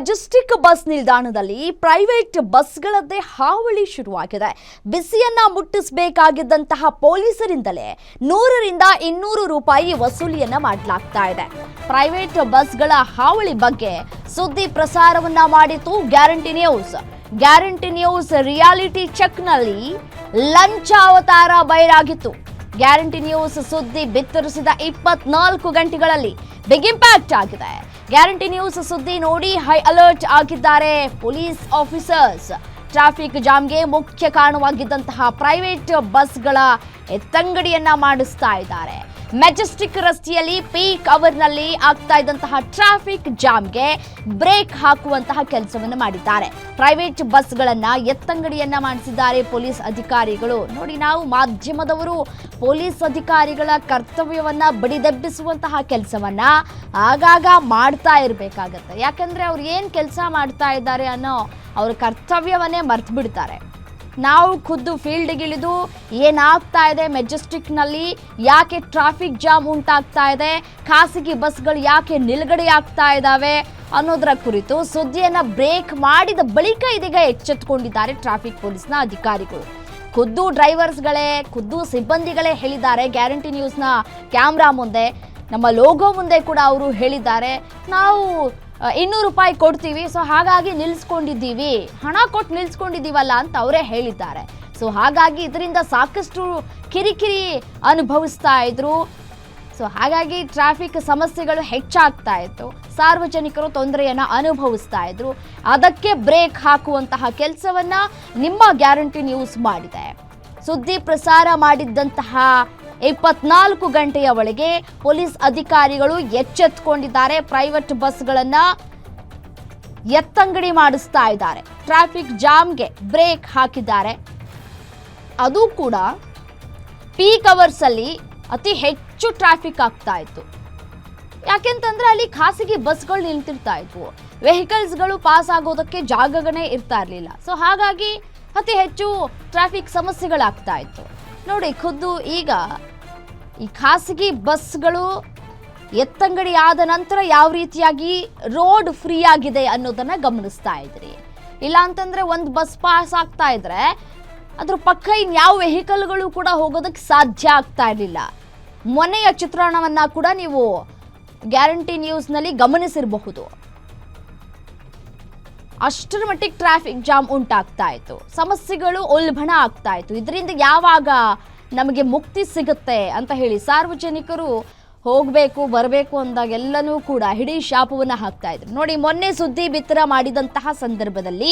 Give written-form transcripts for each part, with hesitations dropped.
Majestic bus ನಿಲ್ದಾಣದಲ್ಲಿ private ಬಸ್ಗಳದ್ದೇ ಹಾವಳಿ ಶುರುವಾಗಿದೆ. ಬಿಸಿಯನ್ನ ಮುಟ್ಟಿಸಬೇಕಾಗಿದ್ದಂತಹ ಪೊಲೀಸರಿಂದಲೇ 100 ರಿಂದ 200 ರೂಪಾಯಿ ವಸೂಲಿಯನ್ನ ಮಾಡಲಾಗ್ತಾ ಇದೆ. ಪ್ರೈವೇಟ್ ಬಸ್ಗಳ ಹಾವಳಿ ಬಗ್ಗೆ ಸುದ್ದಿ ಪ್ರಸಾರವನ್ನ ಮಾಡಿತು guarantee news. Guarantee news reality ಚೆಕ್ನಲ್ಲಿ ಲಂಚ ಅವತಾರ ಬಯಲಾಗಿತ್ತು. ಗ್ಯಾರಂಟಿ ನ್ಯೂಸ್ ಸುದ್ದಿ ಬಿತ್ತರಿಸಿದ 24 ಗಂಟೆಗಳಲ್ಲಿ ಬಿಗ್ ಇಂಪ್ಯಾಕ್ಟ್ ಆಗಿದೆ. ಗ್ಯಾರಂಟಿ ನ್ಯೂಸ್ ಸುದ್ದಿ ನೋಡಿ ಹೈ ಅಲರ್ಟ್ ಆಗಿದ್ದಾರೆ ಪೊಲೀಸ್ ಆಫೀಸರ್ಸ್. ಟ್ರಾಫಿಕ್ ಜಾಮ್ಗೆ ಮುಖ್ಯ ಕಾರಣವಾಗಿದ್ದಂತಹ ಪ್ರೈವೇಟ್ ಬಸ್ಗಳ ಎತ್ತಂಗಡಿಯನ್ನ ಮಾಡಿಸ್ತಾ ಇದ್ದಾರೆ. ಮೆಜೆಸ್ಟಿಕ್ ರಸ್ತೆಯಲ್ಲಿ ಪೀಕ್ ಅವರ್ನಲ್ಲಿ ಆಗ್ತಾ ಇದ್ದಂತಹ ಟ್ರಾಫಿಕ್ ಜಾಮ್ಗೆ ಬ್ರೇಕ್ ಹಾಕುವಂತಹ ಕೆಲಸವನ್ನು ಮಾಡಿದ್ದಾರೆ. ಪ್ರೈವೇಟ್ ಬಸ್ಗಳನ್ನ ಎತ್ತಂಗಡಿಯನ್ನ ಮಾಡಿಸಿದ್ದಾರೆ ಪೊಲೀಸ್ ಅಧಿಕಾರಿಗಳು. ನೋಡಿ, ನಾವು ಮಾಧ್ಯಮದವರು ಪೊಲೀಸ್ ಅಧಿಕಾರಿಗಳ ಕರ್ತವ್ಯವನ್ನ ಬಡಿದೆಬ್ಬಿಸುವಂತಹ ಕೆಲಸವನ್ನ ಆಗಾಗ ಮಾಡ್ತಾ ಇರಬೇಕಾಗತ್ತೆ. ಯಾಕಂದ್ರೆ ಅವ್ರು ಏನ್ ಕೆಲಸ ಮಾಡ್ತಾ ಇದ್ದಾರೆ ಅನ್ನೋ ಅವ್ರ ಕರ್ತವ್ಯವನ್ನೇ ಮರ್ತು ಬಿಡ್ತಾರೆ. ನಾವು ಖುದ್ದು ಫೀಲ್ಡ್ಗಿಳಿದು ಏನಾಗ್ತಾ ಇದೆ ಮೆಜೆಸ್ಟಿಕ್ನಲ್ಲಿ, ಯಾಕೆ ಟ್ರಾಫಿಕ್ ಜಾಮ್ ಉಂಟಾಗ್ತಾ ಇದೆ, ಖಾಸಗಿ ಬಸ್ಗಳು ಯಾಕೆ ನಿಲುಗಡೆ ಆಗ್ತಾ ಇದ್ದಾವೆ ಅನ್ನೋದರ ಕುರಿತು ಸುದ್ದಿಯನ್ನ ಬ್ರೇಕ್ ಮಾಡಿದ ಬಳಿಕ ಇದೀಗ ಎಚ್ಚೆತ್ತುಕೊಂಡಿದ್ದಾರೆ ಟ್ರಾಫಿಕ್ ಪೊಲೀಸ್ನ ಅಧಿಕಾರಿಗಳು. ಖುದ್ದು ಡ್ರೈವರ್ಸ್ಗಳೇ, ಖುದ್ದು ಸಿಬ್ಬಂದಿಗಳೇ ಹೇಳಿದ್ದಾರೆ ಗ್ಯಾರಂಟಿ ನ್ಯೂಸ್ನ ಕ್ಯಾಮ್ರಾ ಮುಂದೆ, ನಮ್ಮ ಲೋಗೋ ಮುಂದೆ ಕೂಡ ಅವರು ಹೇಳಿದ್ದಾರೆ, ನಾವು 200 ರೂಪಾಯಿ ಕೊಡ್ತೀವಿ, ಸೊ ಹಾಗಾಗಿ ನಿಲ್ಲಿಸ್ಕೊಂಡಿದ್ದೀವಿ, ಹಣ ಕೊಟ್ಟು ನಿಲ್ಲಿಸ್ಕೊಂಡಿದ್ದೀವಲ್ಲ ಅಂತ ಅವರೇ ಹೇಳಿದ್ದಾರೆ. ಸೊ ಹಾಗಾಗಿ ಇದರಿಂದ ಸಾಕಷ್ಟು ಕಿರಿಕಿರಿ ಅನುಭವಿಸ್ತಾ ಇದ್ರು. ಸೊ ಹಾಗಾಗಿ ಟ್ರಾಫಿಕ್ ಸಮಸ್ಯೆಗಳು ಹೆಚ್ಚಾಗ್ತಾ ಇತ್ತು, ಸಾರ್ವಜನಿಕರು ತೊಂದರೆಯನ್ನು ಅನುಭವಿಸ್ತಾ ಇದ್ರು. ಅದಕ್ಕೆ ಬ್ರೇಕ್ ಹಾಕುವಂತಹ ಕೆಲಸವನ್ನ ನಿಮ್ಮ ಗ್ಯಾರಂಟಿ ನ್ಯೂಸ್ ಮಾಡಿದೆ. ಸುದ್ದಿ ಪ್ರಸಾರ ಮಾಡಿದ್ದಂತಹ 24 ಗಂಟೆಯ ಒಳಗೆ ಪೊಲೀಸ್ ಅಧಿಕಾರಿಗಳು ಎಚ್ಚೆತ್ತುಕೊಂಡಿದ್ದಾರೆ. ಪ್ರೈವೇಟ್ ಬಸ್ಗಳನ್ನ ಎತ್ತಂಗಡಿ ಮಾಡಿಸ್ತಾ ಇದ್ದಾರೆ. ಟ್ರಾಫಿಕ್ ಜಾಮ್ಗೆ ಬ್ರೇಕ್ ಹಾಕಿದ್ದಾರೆ. ಅದು ಕೂಡ ಪೀಕ್ ಅವರ್ಸ್ ಅಲ್ಲಿ ಅತಿ ಹೆಚ್ಚು ಟ್ರಾಫಿಕ್ ಆಗ್ತಾ ಇತ್ತು. ಯಾಕೆಂತಂದ್ರೆ ಅಲ್ಲಿ ಖಾಸಗಿ ಬಸ್ಗಳು ನಿಲ್ತಿರ್ತಾ ಇದ್ವು, ವೆಹಿಕಲ್ಸ್ಗಳು ಪಾಸ್ ಆಗೋದಕ್ಕೆ ಜಾಗಗಳೇ ಇರ್ತಾ ಇರಲಿಲ್ಲ. ಸೊ ಹಾಗಾಗಿ ಅತಿ ಹೆಚ್ಚು ಟ್ರಾಫಿಕ್ ಸಮಸ್ಯೆಗಳಾಗ್ತಾ ಇತ್ತು. ನೋಡಿ, ಖುದ್ದು ಈಗ ಈ ಖಾಸಗಿ ಬಸ್ಗಳು ಎತ್ತಂಗಡಿ ಆದ ನಂತರ ಯಾವ ರೀತಿಯಾಗಿ ರೋಡ್ ಫ್ರೀ ಆಗಿದೆ ಅನ್ನೋದನ್ನ ಗಮನಿಸ್ತಾ ಇದ್ರಿ. ಇಲ್ಲ ಅಂತಂದ್ರೆ ಒಂದು ಬಸ್ ಪಾಸ್ ಆಗ್ತಾ ಇದ್ರೆ ಅದ್ರ ಪಕ್ಕ ಇನ್ಯಾವ ವೆಹಿಕಲ್ಗಳು ಕೂಡ ಹೋಗೋದಕ್ಕೆ ಸಾಧ್ಯ ಆಗ್ತಾ ಇರಲಿಲ್ಲ. ಮೊನ್ನೆಯ ಚಿತ್ರಣವನ್ನ ಕೂಡ ನೀವು ಗ್ಯಾರಂಟಿ ನ್ಯೂಸ್ನಲ್ಲಿ ಗಮನಿಸಿರಬಹುದು. ಅಷ್ಟರ ಮಟ್ಟಿಗೆ ಟ್ರಾಫಿಕ್ ಜಾಮ್ ಉಂಟಾಗ್ತಾ ಇತ್ತು, ಸಮಸ್ಯೆಗಳು ಉಲ್ಬಣ ಆಗ್ತಾ ಇತ್ತು. ಇದರಿಂದ ಯಾವಾಗ ನಮಗೆ ಮುಕ್ತಿ ಸಿಗುತ್ತೆ ಅಂತ ಹೇಳಿ ಸಾರ್ವಜನಿಕರು ಹೋಗಬೇಕು ಬರಬೇಕು ಅಂದಾಗೆಲ್ಲನೂ ಕೂಡ ಹಿಡೀ ಶಾಪವನ್ನು ಹಾಕ್ತಾ ಇದ್ರು. ನೋಡಿ, ಮೊನ್ನೆ ಸುದ್ದಿ ಬಿತ್ತರ ಮಾಡಿದಂತಹ ಸಂದರ್ಭದಲ್ಲಿ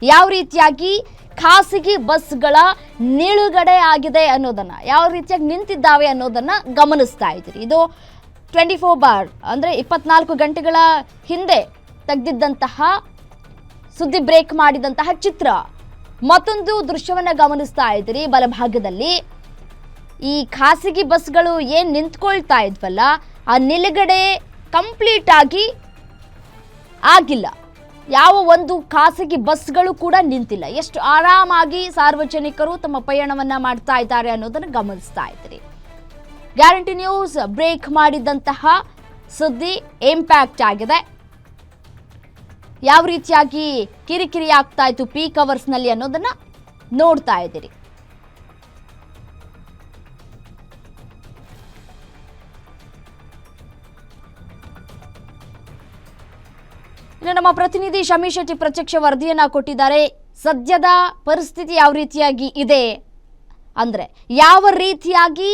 ಯಾವ ರೀತಿಯಾಗಿ ಖಾಸಗಿ ಬಸ್ಗಳ ನಿಲುಗಡೆ ಆಗಿದೆ ಅನ್ನೋದನ್ನ, ಯಾವ ರೀತಿಯಾಗಿ ನಿಂತಿದ್ದಾವೆ ಅನ್ನೋದನ್ನ ಗಮನಿಸ್ತಾ ಇದ್ರಿ. ಇದು 24 ಅಂದರೆ 24 ಗಂಟೆಗಳ ಹಿಂದೆ ತೆಗೆದಿದ್ದಂತಹ ಸುದ್ದಿ ಬ್ರೇಕ್ ಮಾಡಿದಂತಹ ಚಿತ್ರ. ಮತ್ತೊಂದು ದೃಶ್ಯವನ್ನ ಗಮನಿಸ್ತಾ ಇದ್ದೀರಿ ಬಲಭಾಗದಲ್ಲಿ. ಈ ಖಾಸಗಿ ಬಸ್ಗಳು ಏನ್ ನಿಂತ್ಕೊಳ್ತಾ ಇದ್ವಲ್ಲ, ಆ ನಿಲುಗಡೆ ಕಂಪ್ಲೀಟ್ ಆಗಿ ಆಗಿಲ್ಲ. ಯಾವ ಒಂದು ಖಾಸಗಿ ಬಸ್ಗಳು ಕೂಡ ನಿಂತಿಲ್ಲ. ಎಷ್ಟು ಆರಾಮಾಗಿ ಸಾರ್ವಜನಿಕರು ತಮ್ಮ ಪಯಣವನ್ನ ಮಾಡ್ತಾ ಇದ್ದಾರೆ ಅನ್ನೋದನ್ನು ಗಮನಿಸ್ತಾ ಇದ್ದೀರಿ. ಗ್ಯಾರಂಟಿ ನ್ಯೂಸ್ ಬ್ರೇಕ್ ಮಾಡಿದಂತಹ ಸುದ್ದಿ ಇಂಪ್ಯಾಕ್ಟ್ ಆಗಿದೆ. ಯಾವ ರೀತಿಯಾಗಿ ಕಿರಿಕಿರಿ ಆಗ್ತಾ ಇತ್ತು ಪೀಕ್ ಅವರ್ಸ್ನಲ್ಲಿ ಅನ್ನೋದನ್ನ ನೋಡ್ತಾ ಇದ್ದೀರಿ. ಇನ್ನು ನಮ್ಮ ಪ್ರತಿನಿಧಿ ಶಮಿ ಶೆಟ್ಟಿ ಪ್ರತ್ಯಕ್ಷ ವರದಿಯನ್ನ ಕೊಟ್ಟಿದ್ದಾರೆ. ಸದ್ಯದ ಪರಿಸ್ಥಿತಿ ಯಾವ ರೀತಿಯಾಗಿ ಇದೆ ಅಂದ್ರೆ, ಯಾವ ರೀತಿಯಾಗಿ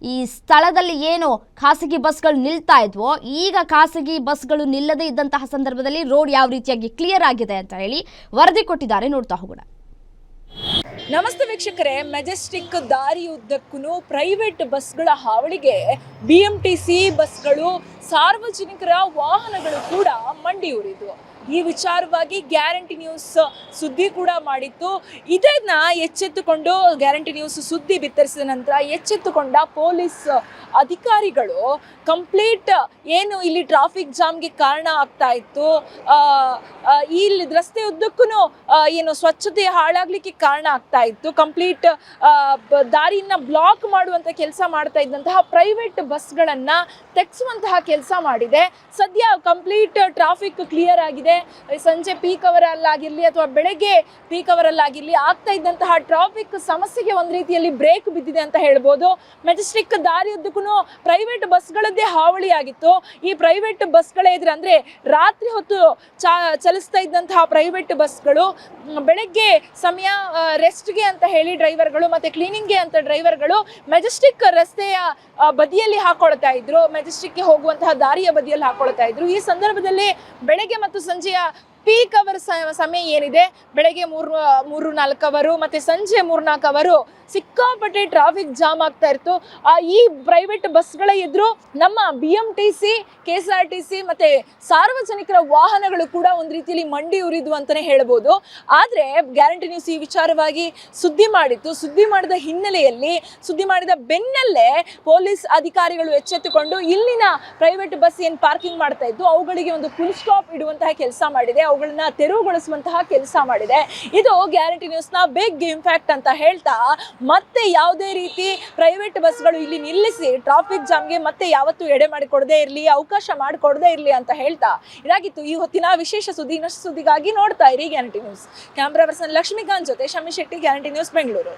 ಈ ಸ್ಥಳದಲ್ಲಿ ಏನು ಖಾಸಗಿ ಬಸ್ಗಳು ನಿಲ್ತಾ ಇದ್ವೋ, ಈಗ ಖಾಸಗಿ ಬಸ್ಗಳು ನಿಲ್ಲದೇ ಇದ್ದಂತಹ ಸಂದರ್ಭದಲ್ಲಿ ರೋಡ್ ಯಾವ ರೀತಿಯಾಗಿ ಕ್ಲಿಯರ್ ಆಗಿದೆ ಅಂತ ಹೇಳಿ ವರದಿ ಕೊಟ್ಟಿದ್ದಾರೆ. ನೋಡ್ತಾ ಹೋಗೋಣ. ನಮಸ್ತೆ ವೀಕ್ಷಕರೇ, ಮೆಜೆಸ್ಟಿಕ್ ದಾರಿಯುದ್ದಕ್ಕೂ ಪ್ರೈವೇಟ್ ಬಸ್ಗಳ ಹಾವಳಿಗೆ BMTC ಬಸ್ಗಳು, ಸಾರ್ವಜನಿಕರ ವಾಹನಗಳು ಕೂಡ ಮಂಡಿಯೂರಿದ್ವು. ಈ ವಿಚಾರವಾಗಿ ಗ್ಯಾರಂಟಿ ನ್ಯೂಸ್ ಸುದ್ದಿ ಕೂಡ ಮಾಡಿತ್ತು. ಇದನ್ನ ಎಚ್ಚೆತ್ತುಕೊಂಡು ಗ್ಯಾರಂಟಿ ನ್ಯೂಸ್ ಸುದ್ದಿ ಬಿತ್ತರಿಸಿದ ನಂತರ ಎಚ್ಚೆತ್ತುಕೊಂಡ ಪೊಲೀಸ್ ಅಧಿಕಾರಿಗಳು ಕಂಪ್ಲೀಟ್ ಏನು ಇಲ್ಲಿ ಟ್ರಾಫಿಕ್ ಜಾಮ್ಗೆ ಕಾರಣ ಆಗ್ತಾ ಇತ್ತು, ಇಲ್ಲಿ ರಸ್ತೆ ಉದ್ದಕ್ಕೂ ಏನು ಸ್ವಚ್ಛತೆ ಹಾಳಾಗ್ಲಿಕ್ಕೆ ಕಾರಣ ಆಗ್ತಾ ಇತ್ತು, ಕಂಪ್ಲೀಟ್ ದಾರಿಯನ್ನ ಬ್ಲಾಕ್ ಮಾಡುವಂತ ಕೆಲಸ ಮಾಡ್ತಾ ಇದ್ದಂತಹ ಪ್ರೈವೇಟ್ ಬಸ್ಗಳನ್ನ ತೆಗೆಸುವಂತಹ ಕೆಲಸ ಮಾಡಿದೆ. ಸದ್ಯ ಕಂಪ್ಲೀಟ್ ಟ್ರಾಫಿಕ್ ಕ್ಲಿಯರ್ ಆಗಿದೆ. ಸಂಜೆ ಪೀಕ್ ಅವರಲ್ಲಾಗಿರಲಿ ಅಥವಾ ಬೆಳಗ್ಗೆ ಪೀಕ್ ಅವರಲ್ಲಾಗಿರಲಿ ಆಗ್ತಾ ಇದ್ದಂತಹ ಟ್ರಾಫಿಕ್ ಸಮಸ್ಯೆಗೆ ಒಂದು ರೀತಿಯಲ್ಲಿ ಬ್ರೇಕ್ ಬಿದ್ದಿದೆ ಅಂತ ಹೇಳ್ಬೋದು. ಮೆಜೆಸ್ಟಿಕ್ ದಾರಿಯುದ್ದಕ್ಕೂ ಪ್ರೈವೇಟ್ ಬಸ್ಗಳದ್ದೇ ಹಾವಳಿಯಾಗಿತ್ತು. ಈ ಪ್ರೈವೇಟ್ ಬಸ್ಗಳ ಎದುರು ಅಂದರೆ ರಾತ್ರಿ ಹೊತ್ತು ಚಲಿಸ್ತಾ ಇದ್ದಂತಹ ಪ್ರೈವೇಟ್ ಬಸ್ಗಳು ಬೆಳಗ್ಗೆ ಸಮಯ ರೆಸ್ಟ್ಗೆ ಅಂತ ಹೇಳಿ ಡ್ರೈವರ್ಗಳು ಮತ್ತು ಕ್ಲೀನಿಂಗ್ಗೆ ಅಂತ ಡ್ರೈವರ್ಗಳು ಮೆಜೆಸ್ಟಿಕ್ ರಸ್ತೆಯ ಬದಿಯಲ್ಲಿ ಹಾಕೊಳ್ತಾ ಇದ್ರು, ಮೆಜೆಸ್ಟಿಕ್ಗೆ ಹೋಗುವಂತಹ ದಾರಿಯ ಬದಿಯಲ್ಲಿ ಹಾಕೊಳ್ತಾ ಇದ್ರು. ಈ ಸಂದರ್ಭದಲ್ಲಿ ಬೆಳಗ್ಗೆ ಮತ್ತು ಸಂಜೆಯ ಪೀಕ್ ಅವರ್ ಸಮಯ ಏನಿದೆ, ಬೆಳಗ್ಗೆ 3-4 ಅವರು ಮತ್ತು ಸಂಜೆ 3-4 ಅವರು ಸಿಕ್ಕಾಪಟ್ಟೆ ಟ್ರಾಫಿಕ್ ಜಾಮ್ ಆಗ್ತಾ ಇತ್ತು. ಈ ಪ್ರೈವೇಟ್ ಬಸ್ಗಳ ಎದುರು ನಮ್ಮ BMTC, KSRTC ಮತ್ತು ಸಾರ್ವಜನಿಕರ ವಾಹನಗಳು ಕೂಡ ಒಂದು ರೀತಿಯಲ್ಲಿ ಮಂಡಿ ಉರಿದು ಅಂತಲೇ ಹೇಳ್ಬೋದು. ಆದರೆ ಗ್ಯಾರಂಟಿ ನ್ಯೂಸ್ ಈ ವಿಚಾರವಾಗಿ ಸುದ್ದಿ ಮಾಡಿತ್ತು. ಸುದ್ದಿ ಮಾಡಿದ ಹಿನ್ನೆಲೆಯಲ್ಲಿ, ಸುದ್ದಿ ಮಾಡಿದ ಬೆನ್ನಲ್ಲೇ ಪೊಲೀಸ್ ಅಧಿಕಾರಿಗಳು ಎಚ್ಚೆತ್ತುಕೊಂಡು ಇಲ್ಲಿನ ಪ್ರೈವೇಟ್ ಬಸ್ ಏನು ಪಾರ್ಕಿಂಗ್ ಮಾಡ್ತಾ ಇದ್ದು ಅವುಗಳಿಗೆ ಒಂದು ಫುಲ್ ಸ್ಟಾಪ್ ಇಡುವಂತಹ ಕೆಲಸ ಮಾಡಿದೆ, ಅವುಗಳನ್ನ ತೆರವುಗೊಳಿಸುವಂತಹ ಕೆಲಸ ಮಾಡಿದೆ. ಇದು ಗ್ಯಾರಂಟಿ ನ್ಯೂಸ್ನ ಬಿಗ್ ಇಂಪ್ಯಾಕ್ಟ್ ಅಂತ ಹೇಳ್ತಾ, ಮತ್ತೆ ಯಾವುದೇ ರೀತಿ ಪ್ರೈವೇಟ್ ಬಸ್ಗಳು ಇಲ್ಲಿ ನಿಲ್ಲಿಸಿ ಟ್ರಾಫಿಕ್ ಜಾಮ್ಗೆ ಮತ್ತೆ ಯಾವತ್ತೂ ಎಡೆ ಮಾಡಿಕೊಡದೇ ಇರಲಿ, ಅವಕಾಶ ಮಾಡಿಕೊಡದೇ ಇರಲಿ ಅಂತ ಹೇಳ್ತಾ ಇದಾಗಿತ್ತು ಈ ಹೊತ್ತಿನ ವಿಶೇಷ ಸುದ್ದಿ. ಇನ್ನಷ್ಟು ಸುದ್ದಿಗಾಗಿ ನೋಡ್ತಾ ಇರಿ guarantee news. Camera person Lakshmikant ಜೊತೆ ಶಮಿ ಶೆಟ್ಟಿ, ಗ್ಯಾರಂಟಿ ನ್ಯೂಸ್, ಬೆಂಗಳೂರು.